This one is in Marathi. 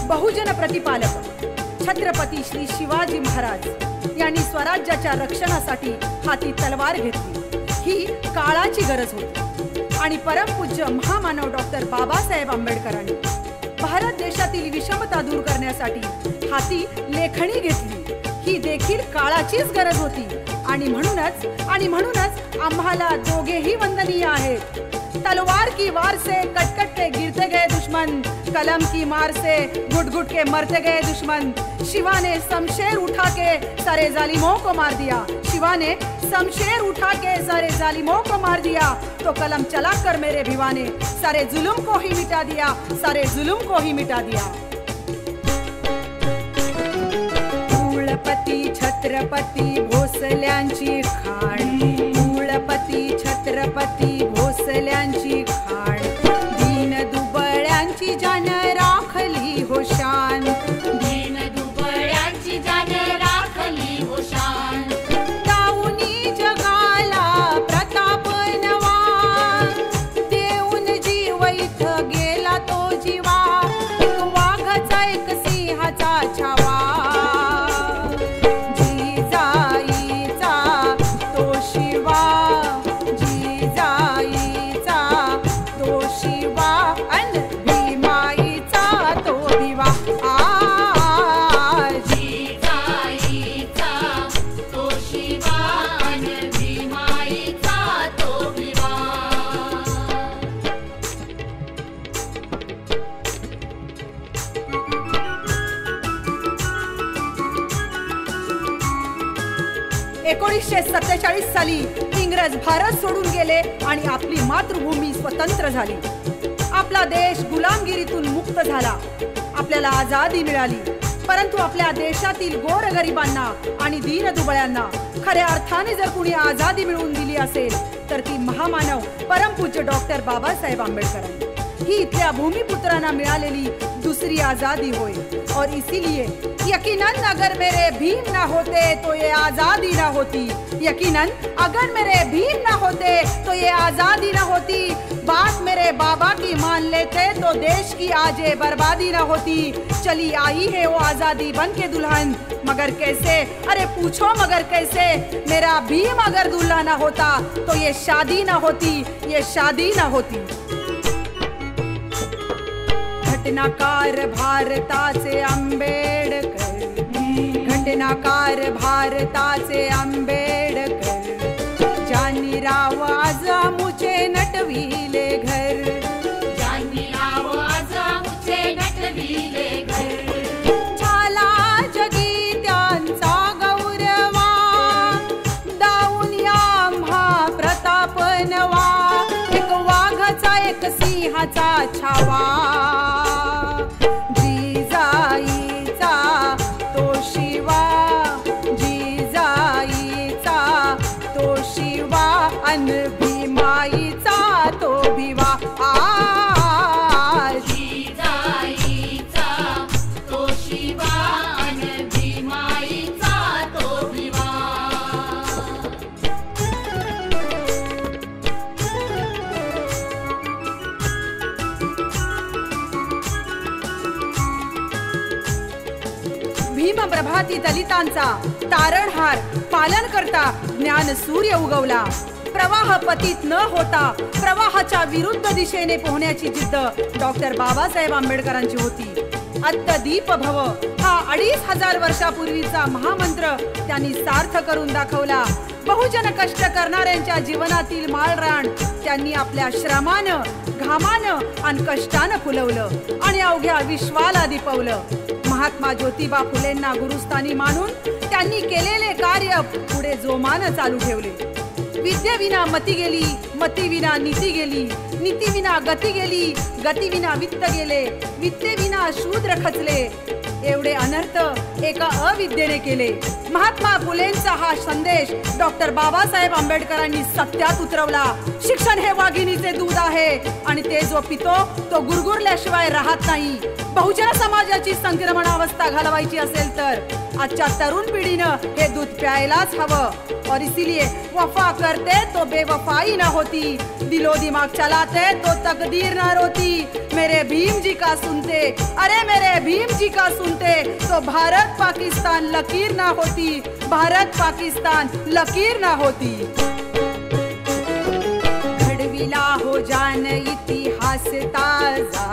बहुजन प्रतिपालक छत्रपती श्री शिवाजी महाराज यांनी स्वराज्याच्या रक्षणासाठी हाती तलवार घेतली। ही काळाची गरज होती आणि परमपूज्य महामानव डॉक्टर बाबासाहेब आंबेडकरांनी भारत देशातील विषमता दूर करण्यासाठी हाती लेखणी घेतली। ही देखील काळाचीच गरज होती आणि म्हणूनच आम्हाला दोघेही वंदनीय आहेत। तलवार की वार से कट कट के गिरते गए दुश्मन, कलम की मार से घुट घुट के मरते गए दुश्मन। शिवा ने शमशेर उठा के सारे जालिमों को मार दिया, शिवा ने शमशेर उठा के सारे जालिमों को मार दिया। तो कलम चला कर मेरे भिवा ने सारे जुल्म को ही मिटा दिया, सारे जुल्म को ही मिटा दिया। कुळपती छत्रपती भोसल्यांची खाण, कुळपती छत्रपती भोसल्यांची खाण, दीन दुबळ्यांची जान राखली हो शान, दीन दुबळ्यांची जान राखली हो शान। दाऊनी जगाला प्रताप नवा, देऊन जीव इथं गेला तो जीवा, एक वाघाचा एक सिंहाचा छावा। एकोणीसशे 47 साली इंग्रज भारत सोडून गेले आणि आपली मातृभूमी स्वतंत्र झाली। आपला देश गुलामगिरीतून मुक्त झाला, आपल्याला आझादी मिळाली। परंतु आपल्या देशातील गोरगरिबांना आणि दीनदुबळ्यांना खऱ्या अर्थाने जर कुणी आझादी मिळवून दिली असेल तर ती महामानव परमपूज्य डॉक्टर बाबासाहेब आंबेडकरांनी। ही इथल्या भूमिपुत्रांना मिळालेली दूसरी आजादी होय। और इसीलिए यकीनन अगर मेरे भीम ना होते तो ये आजादी ना होती, यकीनन अगर मेरे भीम ना होते तो ये आजादी ना होती। बात मेरे बाबा की मान लेते तो देश की आज ये बर्बादी ना होती। चली आई है वो आजादी बन के दुल्हन, मगर कैसे, अरे पूछो मगर कैसे। मेरा भीम अगर दूल्हा ना होता तो ये शादी ना होती, ये शादी ना होती। घटनाकार भारताचे आंबेडकर, घटनाकार भारताचे आंबेडकर, ज्यांनी राव आज आमुचे नटविले घर, ज्यांनी राव आज फुलवा, एक वाघाचा एक सिंहाचा छावा. जिजाईचा तो शिवा, जिजाईचा तो शिवा, अन भीमाईचा तो भिवा. जिजाईचा तो शिवा अन भीमाईचा तो भिवा. भीम प्रभाती दलितांचा तारणहार पालन करता ज्ञान सूर्य उगवला. प्रवाह पतित न होता प्रवाहाच्या विरुद्ध दिशेने पोहण्याची जिद्द डॉक्टर बाबासाहेब आंबेडकरांची होती. अत्तदीप भव हा 2500 वर्षापूर्वीचा महामंत्र त्यांनी सार्थ करून दाखवला. बहुजन कष्ट करणाऱ्यांच्या जीवनातील माळरान त्यांनी आपल्या श्रमानं, घामानं आणि कष्टानं फुलवलं आणि अवघ्या विश्वाला दिपवलं. महात्मा ज्योतिबा फुलेंना गुरुस्थानी मानून त्यांनी केलेले कार्य पुढे जोमानं चालू ठेवले. विद्येविना मती गेली, मतीविना नीती गेली, नीतीविना गती गेली, गतीविना वित्त गेले, वित्तेविना शूद्र खचले. एवढे अनर्थ एका अविद्येने केले. महात्मा फुलेंचा हा संदेश डॉक्टर बाबासाहेब आंबेडकरांनी सत्यात उतरवला. शिक्षण हे वाघिणीचे दूध आहे आणि ते जो पितो तो गुरगुरल्याशिवाय राहत नाही. बहुजन समाजाची संक्रमण अवस्था घालवायची असेल तर आजच्या तरुण पिढीनं हे दूध प्यायलाच हवं. और इसीलिए वफा करते तो बेवफाई न होती, दिलो दिमाग चलाते तो तकदीर न रोती. मेरे भीम जी का सुनते, अरे मेरे भीम जी का सुनते तो भारत पाकिस्तान लकीर ना होती, भारत पाकिस्तान लकीर ना होती. घडविला हो जान इतिहास ताजा,